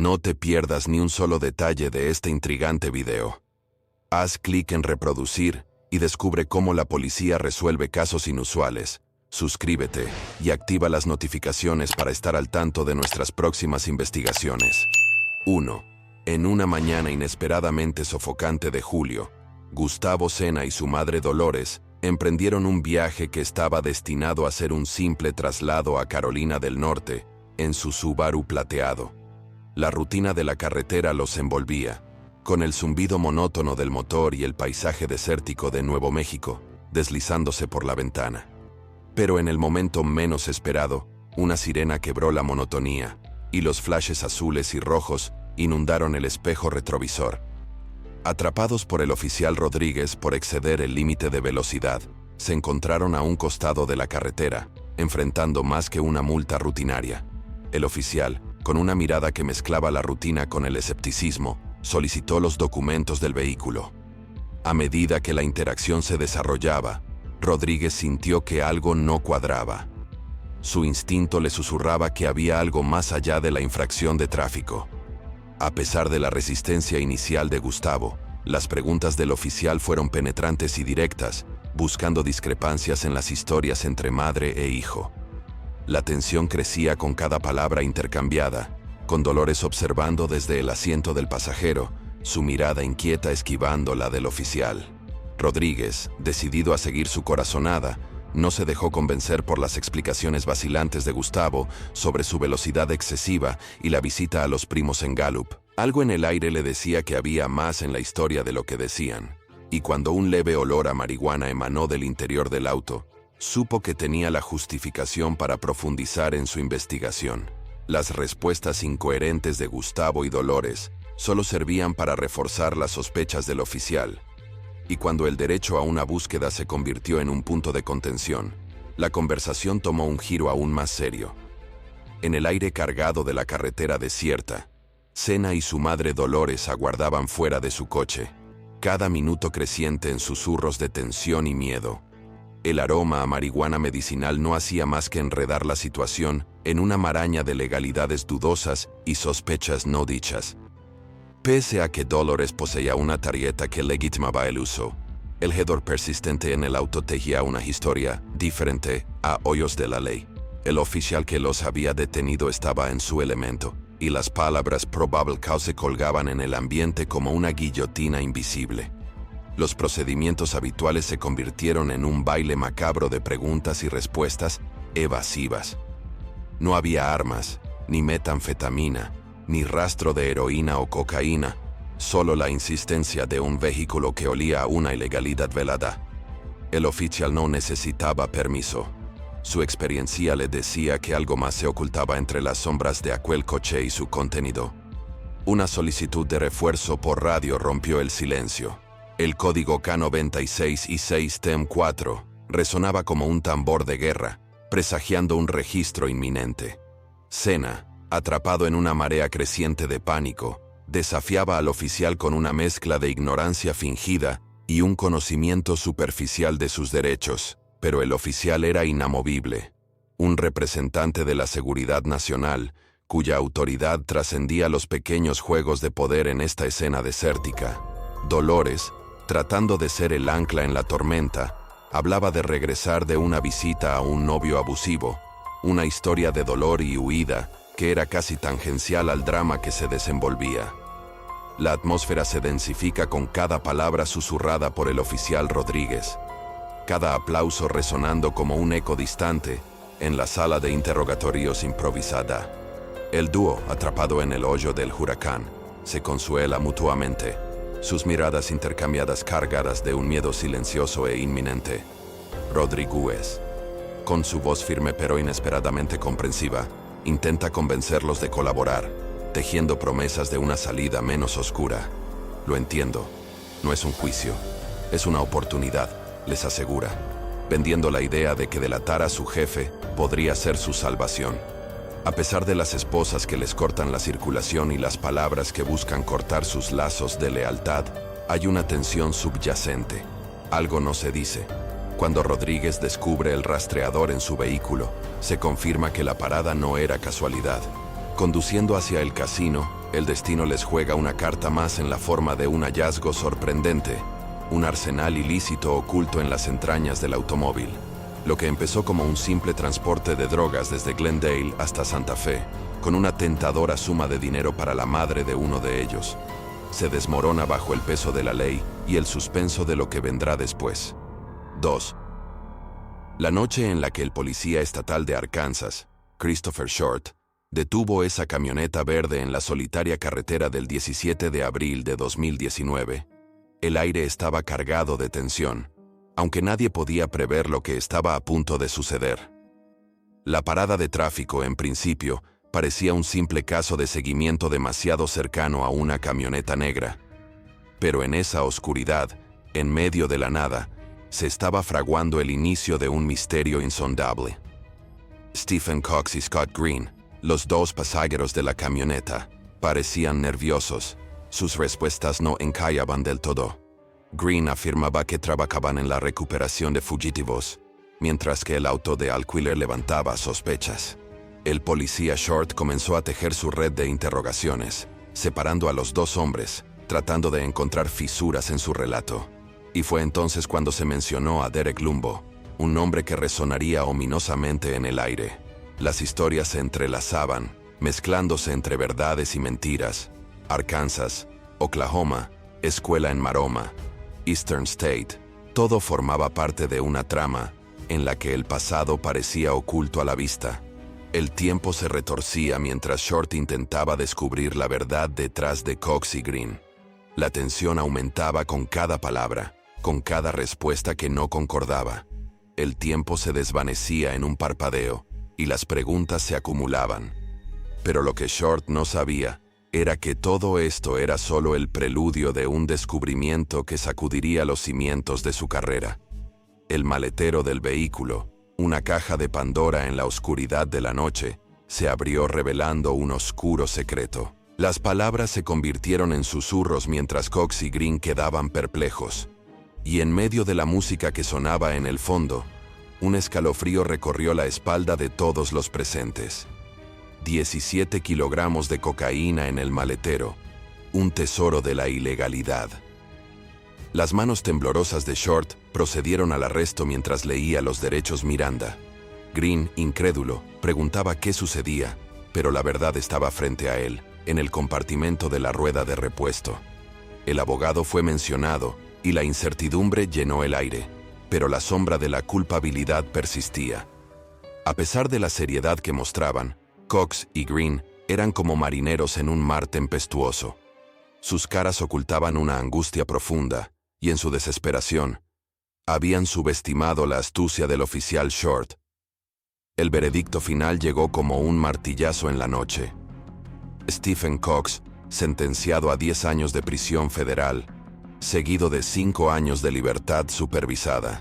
No te pierdas ni un solo detalle de este intrigante video. Haz clic en reproducir y descubre cómo la policía resuelve casos inusuales. Suscríbete y activa las notificaciones para estar al tanto de nuestras próximas investigaciones. 1. En una mañana inesperadamente sofocante de julio, Gustavo Sena y su madre Dolores emprendieron un viaje que estaba destinado a ser un simple traslado a Carolina del Norte en su Subaru plateado. La rutina de la carretera los envolvía, con el zumbido monótono del motor y el paisaje desértico de Nuevo México deslizándose por la ventana. Pero en el momento menos esperado, una sirena quebró la monotonía, y los flashes azules y rojos inundaron el espejo retrovisor. Atrapados por el oficial Rodríguez por exceder el límite de velocidad, se encontraron a un costado de la carretera, enfrentando más que una multa rutinaria. El oficial, con una mirada que mezclaba la rutina con el escepticismo, solicitó los documentos del vehículo. A medida que la interacción se desarrollaba, Rodríguez sintió que algo no cuadraba. Su instinto le susurraba que había algo más allá de la infracción de tráfico. A pesar de la resistencia inicial de Gustavo, las preguntas del oficial fueron penetrantes y directas, buscando discrepancias en las historias entre madre e hijo. La tensión crecía con cada palabra intercambiada, con Dolores observando desde el asiento del pasajero, su mirada inquieta esquivando la del oficial. Rodríguez, decidido a seguir su corazonada, no se dejó convencer por las explicaciones vacilantes de Gustavo sobre su velocidad excesiva y la visita a los primos en Gallup. Algo en el aire le decía que había más en la historia de lo que decían, y cuando un leve olor a marihuana emanó del interior del auto, supo que tenía la justificación para profundizar en su investigación. Las respuestas incoherentes de Gustavo y Dolores solo servían para reforzar las sospechas del oficial. Y cuando el derecho a una búsqueda se convirtió en un punto de contención, la conversación tomó un giro aún más serio. En el aire cargado de la carretera desierta, Sena y su madre Dolores aguardaban fuera de su coche, cada minuto creciente en susurros de tensión y miedo. El aroma a marihuana medicinal no hacía más que enredar la situación en una maraña de legalidades dudosas y sospechas no dichas. Pese a que Dolores poseía una tarjeta que legitimaba el uso, el hedor persistente en el auto tejía una historia diferente a hoyos de la ley. El oficial que los había detenido estaba en su elemento, y las palabras probable cause colgaban en el ambiente como una guillotina invisible. Los procedimientos habituales se convirtieron en un baile macabro de preguntas y respuestas evasivas. No había armas, ni metanfetamina, ni rastro de heroína o cocaína, solo la insistencia de un vehículo que olía a una ilegalidad velada. El oficial no necesitaba permiso. Su experiencia le decía que algo más se ocultaba entre las sombras de aquel coche y su contenido. Una solicitud de refuerzo por radio rompió el silencio. El código K96 y 6TEM4 resonaba como un tambor de guerra, presagiando un registro inminente. Sena, atrapado en una marea creciente de pánico, desafiaba al oficial con una mezcla de ignorancia fingida y un conocimiento superficial de sus derechos, pero el oficial era inamovible, un representante de la seguridad nacional, cuya autoridad trascendía los pequeños juegos de poder en esta escena desértica. Dolores, tratando de ser el ancla en la tormenta, hablaba de regresar de una visita a un novio abusivo, una historia de dolor y huida que era casi tangencial al drama que se desenvolvía. La atmósfera se densifica con cada palabra susurrada por el oficial Rodríguez, cada aplauso resonando como un eco distante en la sala de interrogatorios improvisada. El dúo, atrapado en el hoyo del huracán, se consuela mutuamente, sus miradas intercambiadas cargadas de un miedo silencioso e inminente. Rodríguez, con su voz firme pero inesperadamente comprensiva, intenta convencerlos de colaborar, tejiendo promesas de una salida menos oscura. Lo entiendo, no es un juicio, es una oportunidad, les asegura, vendiendo la idea de que delatar a su jefe podría ser su salvación. A pesar de las esposas que les cortan la circulación y las palabras que buscan cortar sus lazos de lealtad, hay una tensión subyacente. Algo no se dice. Cuando Rodríguez descubre el rastreador en su vehículo, se confirma que la parada no era casualidad. Conduciendo hacia el casino, El destino les juega una carta más en la forma de un hallazgo sorprendente, un arsenal ilícito oculto en las entrañas del automóvil. Lo que empezó como un simple transporte de drogas desde Glendale hasta Santa Fe, con una tentadora suma de dinero para la madre de uno de ellos, se desmorona bajo el peso de la ley y el suspenso de lo que vendrá después. 2. La noche en la que el policía estatal de Arkansas, Christopher Short, detuvo esa camioneta verde en la solitaria carretera del 17 de abril de 2019, el aire estaba cargado de tensión, aunque nadie podía prever lo que estaba a punto de suceder. La parada de tráfico, en principio, parecía un simple caso de seguimiento demasiado cercano a una camioneta negra. Pero en esa oscuridad, en medio de la nada, se estaba fraguando el inicio de un misterio insondable. Stephen Cox y Scott Green, los dos pasajeros de la camioneta, parecían nerviosos. Sus respuestas no encajaban del todo. Green afirmaba que trabajaban en la recuperación de fugitivos, mientras que el auto de alquiler levantaba sospechas. El policía Short comenzó a tejer su red de interrogaciones, separando a los dos hombres, tratando de encontrar fisuras en su relato. Y fue entonces cuando se mencionó a Derek Lumbo, un nombre que resonaría ominosamente en el aire. Las historias se entrelazaban, mezclándose entre verdades y mentiras. Arkansas, Oklahoma, escuela en Maroma, Eastern State, todo formaba parte de una trama en la que el pasado parecía oculto a la vista. El tiempo se retorcía mientras Short intentaba descubrir la verdad detrás de Cox y Green. La tensión aumentaba con cada palabra, con cada respuesta que no concordaba. El tiempo se desvanecía en un parpadeo, y las preguntas se acumulaban. Pero lo que Short no sabía era que todo esto era solo el preludio de un descubrimiento que sacudiría los cimientos de su carrera. El maletero del vehículo, una caja de Pandora en la oscuridad de la noche, se abrió revelando un oscuro secreto. Las palabras se convirtieron en susurros mientras Cox y Green quedaban perplejos. Y en medio de la música que sonaba en el fondo, un escalofrío recorrió la espalda de todos los presentes. 17 kilogramos de cocaína en el maletero, un tesoro de la ilegalidad. Las manos temblorosas de Short procedieron al arresto mientras leía los derechos Miranda. Green, incrédulo, preguntaba qué sucedía, pero la verdad estaba frente a él, en el compartimento de la rueda de repuesto. El abogado fue mencionado, y la incertidumbre llenó el aire, pero la sombra de la culpabilidad persistía. A pesar de la seriedad que mostraban, Cox y Green eran como marineros en un mar tempestuoso. Sus caras ocultaban una angustia profunda, y en su desesperación, habían subestimado la astucia del oficial Short. El veredicto final llegó como un martillazo en la noche. Stephen Cox, sentenciado a 10 años de prisión federal, seguido de 5 años de libertad supervisada.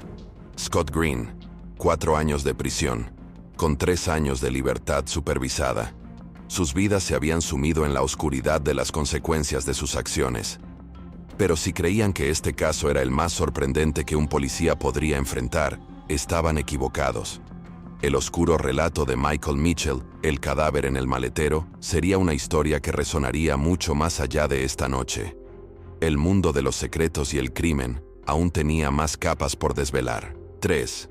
Scott Green, 4 años de prisión, con 3 años de libertad supervisada. Sus vidas se habían sumido en la oscuridad de las consecuencias de sus acciones. Pero si creían que este caso era el más sorprendente que un policía podría enfrentar, estaban equivocados. El oscuro relato de Michael Mitchell, el cadáver en el maletero, sería una historia que resonaría mucho más allá de esta noche. El mundo de los secretos y el crimen aún tenía más capas por desvelar. 3.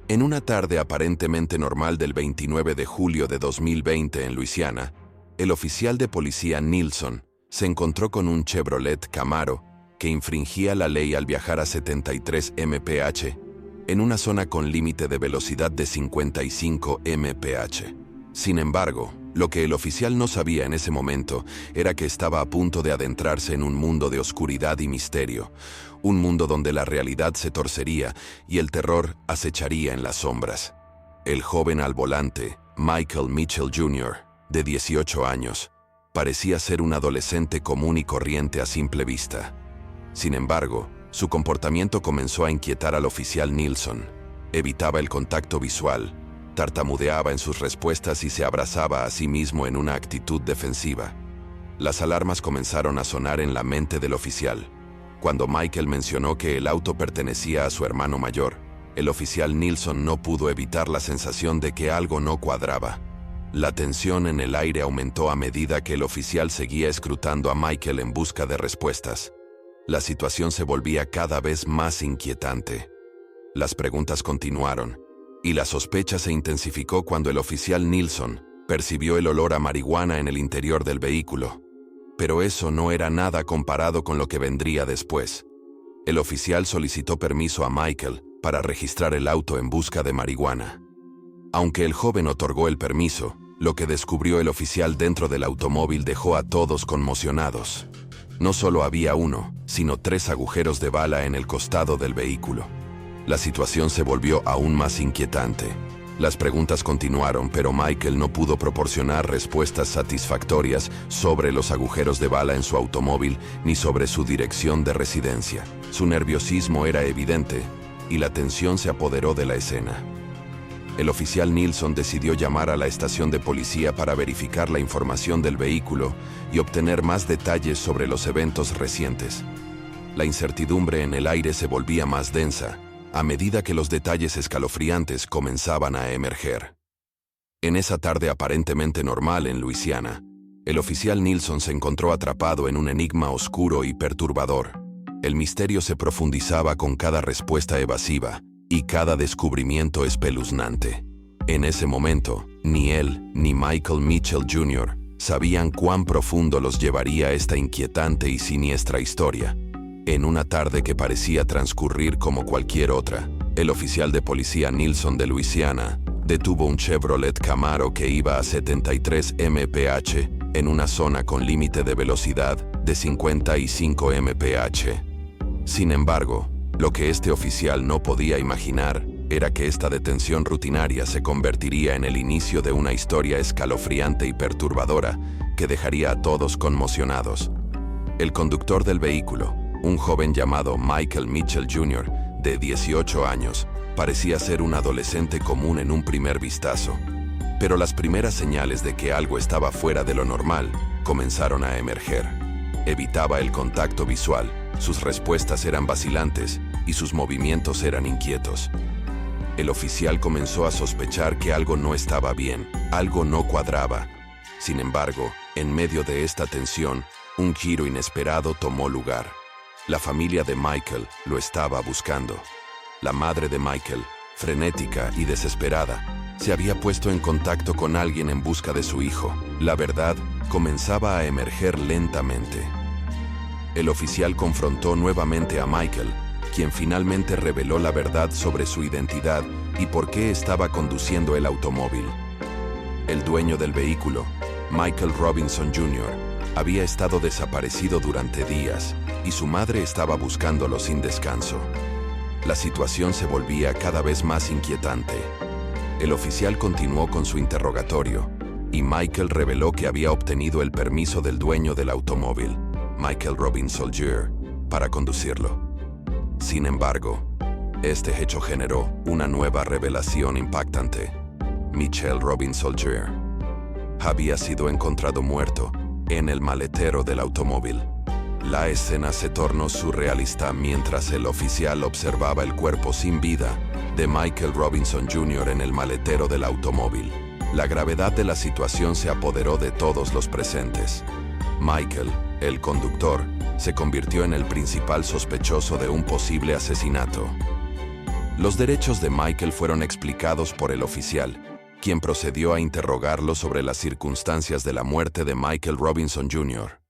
En una tarde aparentemente normal del 29 de julio de 2020 en Luisiana, el oficial de policía Nilsson se encontró con un Chevrolet Camaro que infringía la ley al viajar a 73 mph en una zona con límite de velocidad de 55 mph. Sin embargo, lo que el oficial no sabía en ese momento era que estaba a punto de adentrarse en un mundo de oscuridad y misterio, un mundo donde la realidad se torcería y el terror acecharía en las sombras. El joven al volante, Michael Mitchell Jr., de 18 años, parecía ser un adolescente común y corriente a simple vista. Sin embargo, su comportamiento comenzó a inquietar al oficial Nilsson. Evitaba el contacto visual, tartamudeaba en sus respuestas y se abrazaba a sí mismo en una actitud defensiva. Las alarmas comenzaron a sonar en la mente del oficial. Cuando Michael mencionó que el auto pertenecía a su hermano mayor, el oficial Nilsson no pudo evitar la sensación de que algo no cuadraba. La tensión en el aire aumentó a medida que el oficial seguía escrutando a Michael en busca de respuestas. La situación se volvía cada vez más inquietante. Las preguntas continuaron, y la sospecha se intensificó cuando el oficial Nilsson percibió el olor a marihuana en el interior del vehículo. Pero eso no era nada comparado con lo que vendría después. El oficial solicitó permiso a Michael para registrar el auto en busca de marihuana. Aunque el joven otorgó el permiso, lo que descubrió el oficial dentro del automóvil dejó a todos conmocionados. No solo había uno, sino 3 agujeros de bala en el costado del vehículo. La situación se volvió aún más inquietante. Las preguntas continuaron, pero Michael no pudo proporcionar respuestas satisfactorias sobre los agujeros de bala en su automóvil ni sobre su dirección de residencia. Su nerviosismo era evidente, y la tensión se apoderó de la escena. El oficial Nilsson decidió llamar a la estación de policía para verificar la información del vehículo y obtener más detalles sobre los eventos recientes. La incertidumbre en el aire se volvía más densa a medida que los detalles escalofriantes comenzaban a emerger. En esa tarde aparentemente normal en Luisiana, el oficial Nilsson se encontró atrapado en un enigma oscuro y perturbador. El misterio se profundizaba con cada respuesta evasiva y cada descubrimiento espeluznante. En ese momento, ni él ni Michael Mitchell Jr. sabían cuán profundo los llevaría esta inquietante y siniestra historia. En una tarde que parecía transcurrir como cualquier otra, el oficial de policía Nilsson de Luisiana detuvo un Chevrolet Camaro que iba a 73 mph en una zona con límite de velocidad de 55 mph. Sin embargo, lo que este oficial no podía imaginar era que esta detención rutinaria se convertiría en el inicio de una historia escalofriante y perturbadora que dejaría a todos conmocionados. El conductor del vehículo, un joven llamado Michael Mitchell Jr., de 18 años, parecía ser un adolescente común en un primer vistazo. Pero las primeras señales de que algo estaba fuera de lo normal comenzaron a emerger. Evitaba el contacto visual, sus respuestas eran vacilantes y sus movimientos eran inquietos. El oficial comenzó a sospechar que algo no estaba bien, algo no cuadraba. Sin embargo, en medio de esta tensión, un giro inesperado tomó lugar. La familia de Michael lo estaba buscando. La madre de Michael, frenética y desesperada, se había puesto en contacto con alguien en busca de su hijo. La verdad comenzaba a emerger lentamente. El oficial confrontó nuevamente a Michael, quien finalmente reveló la verdad sobre su identidad y por qué estaba conduciendo el automóvil. El dueño del vehículo, Michael Robinson Jr., había estado desaparecido durante días y su madre estaba buscándolo sin descanso. La situación se volvía cada vez más inquietante. El oficial continuó con su interrogatorio y Michael reveló que había obtenido el permiso del dueño del automóvil, Michael Robinson Jr., para conducirlo. Sin embargo, este hecho generó una nueva revelación impactante. Mitchell Robinson Jr. había sido encontrado muerto en el maletero del automóvil. La escena se tornó surrealista mientras el oficial observaba el cuerpo sin vida de Michael Robinson Jr. en el maletero del automóvil. La gravedad de la situación se apoderó de todos los presentes. Michael, el conductor, se convirtió en el principal sospechoso de un posible asesinato. Los derechos de Michael fueron explicados por el oficial, quien procedió a interrogarlo sobre las circunstancias de la muerte de Michael Robinson Jr.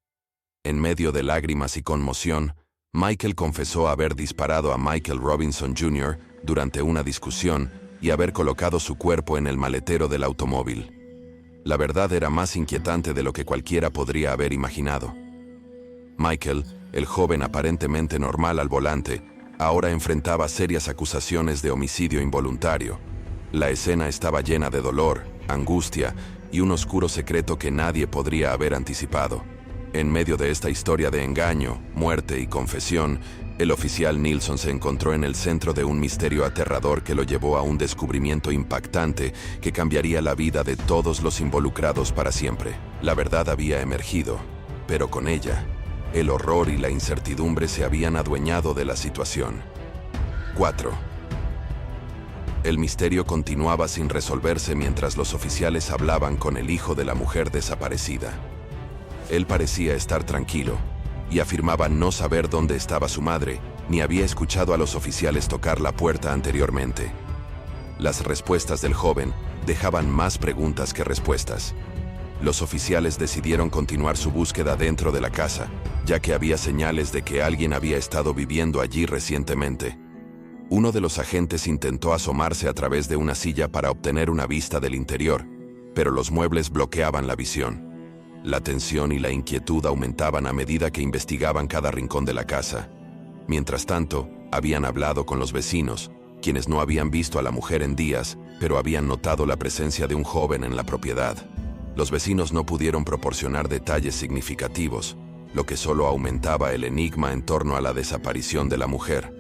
En medio de lágrimas y conmoción, Michael confesó haber disparado a Michael Robinson Jr. durante una discusión y haber colocado su cuerpo en el maletero del automóvil. La verdad era más inquietante de lo que cualquiera podría haber imaginado. Michael, el joven aparentemente normal al volante, ahora enfrentaba serias acusaciones de homicidio involuntario. La escena estaba llena de dolor, angustia y un oscuro secreto que nadie podría haber anticipado. En medio de esta historia de engaño, muerte y confesión, el oficial Nilsson se encontró en el centro de un misterio aterrador que lo llevó a un descubrimiento impactante que cambiaría la vida de todos los involucrados para siempre. La verdad había emergido, pero con ella, el horror y la incertidumbre se habían adueñado de la situación. 4. El misterio continuaba sin resolverse mientras los oficiales hablaban con el hijo de la mujer desaparecida. Él parecía estar tranquilo y afirmaba no saber dónde estaba su madre, ni había escuchado a los oficiales tocar la puerta anteriormente. Las respuestas del joven dejaban más preguntas que respuestas. Los oficiales decidieron continuar su búsqueda dentro de la casa, ya que había señales de que alguien había estado viviendo allí recientemente. Uno de los agentes intentó asomarse a través de una silla para obtener una vista del interior, pero los muebles bloqueaban la visión. La tensión y la inquietud aumentaban a medida que investigaban cada rincón de la casa. Mientras tanto, habían hablado con los vecinos, quienes no habían visto a la mujer en días, pero habían notado la presencia de un joven en la propiedad. Los vecinos no pudieron proporcionar detalles significativos, lo que solo aumentaba el enigma en torno a la desaparición de la mujer.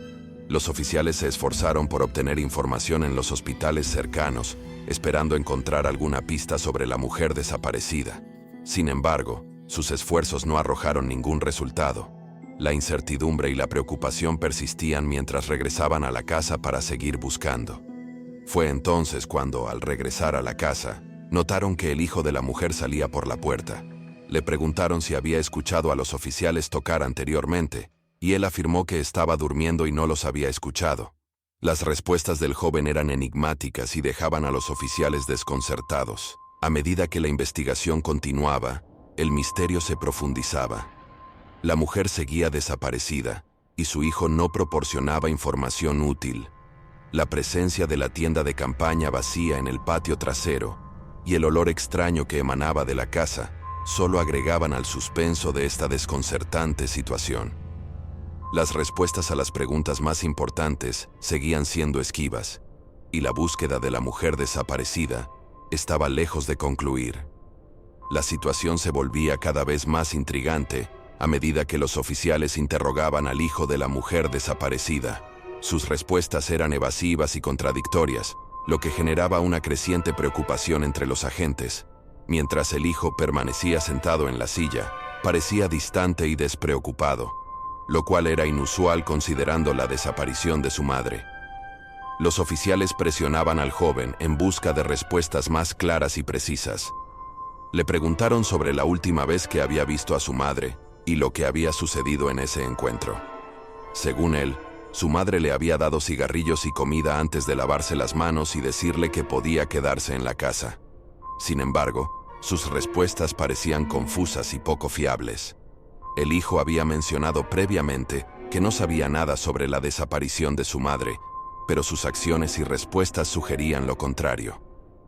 Los oficiales se esforzaron por obtener información en los hospitales cercanos, esperando encontrar alguna pista sobre la mujer desaparecida. Sin embargo, sus esfuerzos no arrojaron ningún resultado. La incertidumbre y la preocupación persistían mientras regresaban a la casa para seguir buscando. Fue entonces cuando, al regresar a la casa, notaron que el hijo de la mujer salía por la puerta. Le preguntaron si había escuchado a los oficiales tocar anteriormente, y él afirmó que estaba durmiendo y no los había escuchado. Las respuestas del joven eran enigmáticas y dejaban a los oficiales desconcertados. A medida que la investigación continuaba, el misterio se profundizaba. La mujer seguía desaparecida, y su hijo no proporcionaba información útil. La presencia de la tienda de campaña vacía en el patio trasero y el olor extraño que emanaba de la casa solo agregaban al suspenso de esta desconcertante situación. Las respuestas a las preguntas más importantes seguían siendo esquivas, y la búsqueda de la mujer desaparecida estaba lejos de concluir. La situación se volvía cada vez más intrigante a medida que los oficiales interrogaban al hijo de la mujer desaparecida. Sus respuestas eran evasivas y contradictorias, lo que generaba una creciente preocupación entre los agentes. Mientras el hijo permanecía sentado en la silla, parecía distante y despreocupado, lo cual era inusual considerando la desaparición de su madre. Los oficiales presionaban al joven en busca de respuestas más claras y precisas. Le preguntaron sobre la última vez que había visto a su madre y lo que había sucedido en ese encuentro. Según él, su madre le había dado cigarrillos y comida antes de lavarse las manos y decirle que podía quedarse en la casa. Sin embargo, sus respuestas parecían confusas y poco fiables. El hijo había mencionado previamente que no sabía nada sobre la desaparición de su madre, pero sus acciones y respuestas sugerían lo contrario.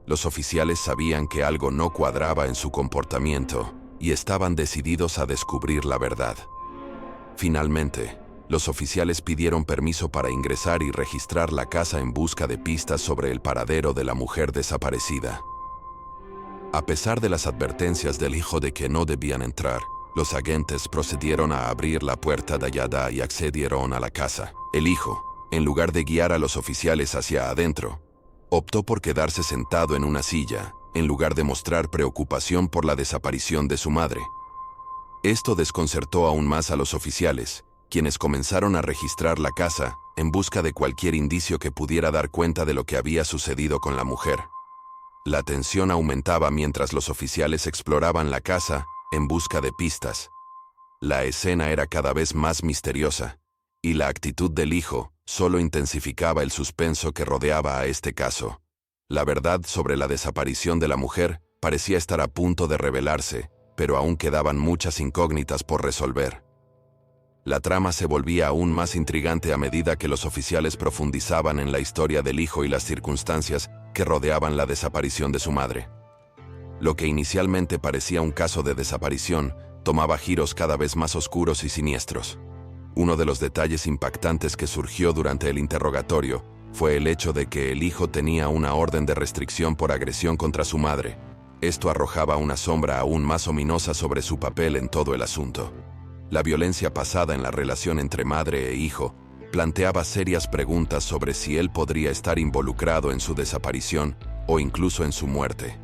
Los oficiales sabían que algo no cuadraba en su comportamiento y estaban decididos a descubrir la verdad. Finalmente, los oficiales pidieron permiso para ingresar y registrar la casa en busca de pistas sobre el paradero de la mujer desaparecida. A pesar de las advertencias del hijo de que no debían entrar, los agentes procedieron a abrir la puerta tallada y accedieron a la casa. El hijo, en lugar de guiar a los oficiales hacia adentro, optó por quedarse sentado en una silla, en lugar de mostrar preocupación por la desaparición de su madre. Esto desconcertó aún más a los oficiales, quienes comenzaron a registrar la casa en busca de cualquier indicio que pudiera dar cuenta de lo que había sucedido con la mujer. La tensión aumentaba mientras los oficiales exploraban la casa en busca de pistas. La escena era cada vez más misteriosa, y la actitud del hijo solo intensificaba el suspenso que rodeaba a este caso. La verdad sobre la desaparición de la mujer parecía estar a punto de revelarse, pero aún quedaban muchas incógnitas por resolver. La trama se volvía aún más intrigante a medida que los oficiales profundizaban en la historia del hijo y las circunstancias que rodeaban la desaparición de su madre. Lo que inicialmente parecía un caso de desaparición tomaba giros cada vez más oscuros y siniestros. Uno de los detalles impactantes que surgió durante el interrogatorio fue el hecho de que el hijo tenía una orden de restricción por agresión contra su madre. Esto arrojaba una sombra aún más ominosa sobre su papel en todo el asunto. La violencia pasada en la relación entre madre e hijo planteaba serias preguntas sobre si él podría estar involucrado en su desaparición o incluso en su muerte.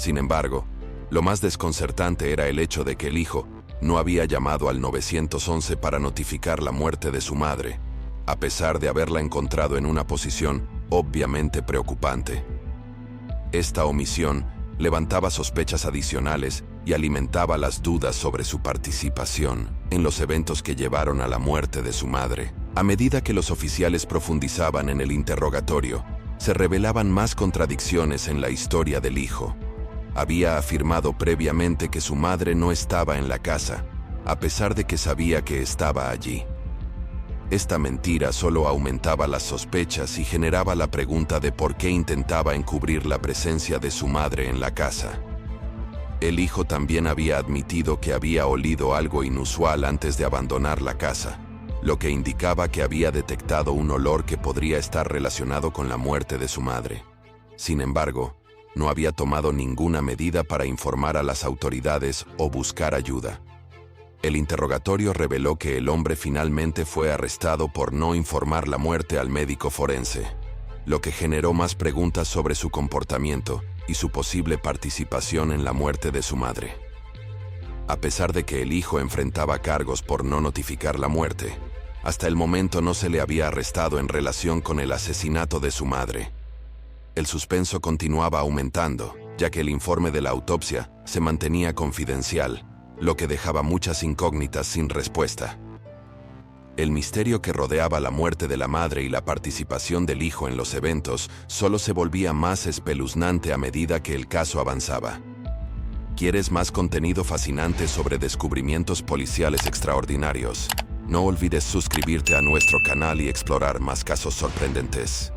Sin embargo, lo más desconcertante era el hecho de que el hijo no había llamado al 911 para notificar la muerte de su madre, a pesar de haberla encontrado en una posición obviamente preocupante. Esta omisión levantaba sospechas adicionales y alimentaba las dudas sobre su participación en los eventos que llevaron a la muerte de su madre. A medida que los oficiales profundizaban en el interrogatorio, se revelaban más contradicciones en la historia del hijo. Había afirmado previamente que su madre no estaba en la casa, a pesar de que sabía que estaba allí. Esta mentira solo aumentaba las sospechas y generaba la pregunta de por qué intentaba encubrir la presencia de su madre en la casa. El hijo también había admitido que había olido algo inusual antes de abandonar la casa, lo que indicaba que había detectado un olor que podría estar relacionado con la muerte de su madre. Sin embargo, no había tomado ninguna medida para informar a las autoridades o buscar ayuda. El interrogatorio reveló que el hombre finalmente fue arrestado por no informar la muerte al médico forense, lo que generó más preguntas sobre su comportamiento y su posible participación en la muerte de su madre. A pesar de que el hijo enfrentaba cargos por no notificar la muerte, hasta el momento no se le había arrestado en relación con el asesinato de su madre. El suspenso continuaba aumentando, ya que el informe de la autopsia se mantenía confidencial, lo que dejaba muchas incógnitas sin respuesta. El misterio que rodeaba la muerte de la madre y la participación del hijo en los eventos solo se volvía más espeluznante a medida que el caso avanzaba. ¿Quieres más contenido fascinante sobre descubrimientos policiales extraordinarios? No olvides suscribirte a nuestro canal y explorar más casos sorprendentes.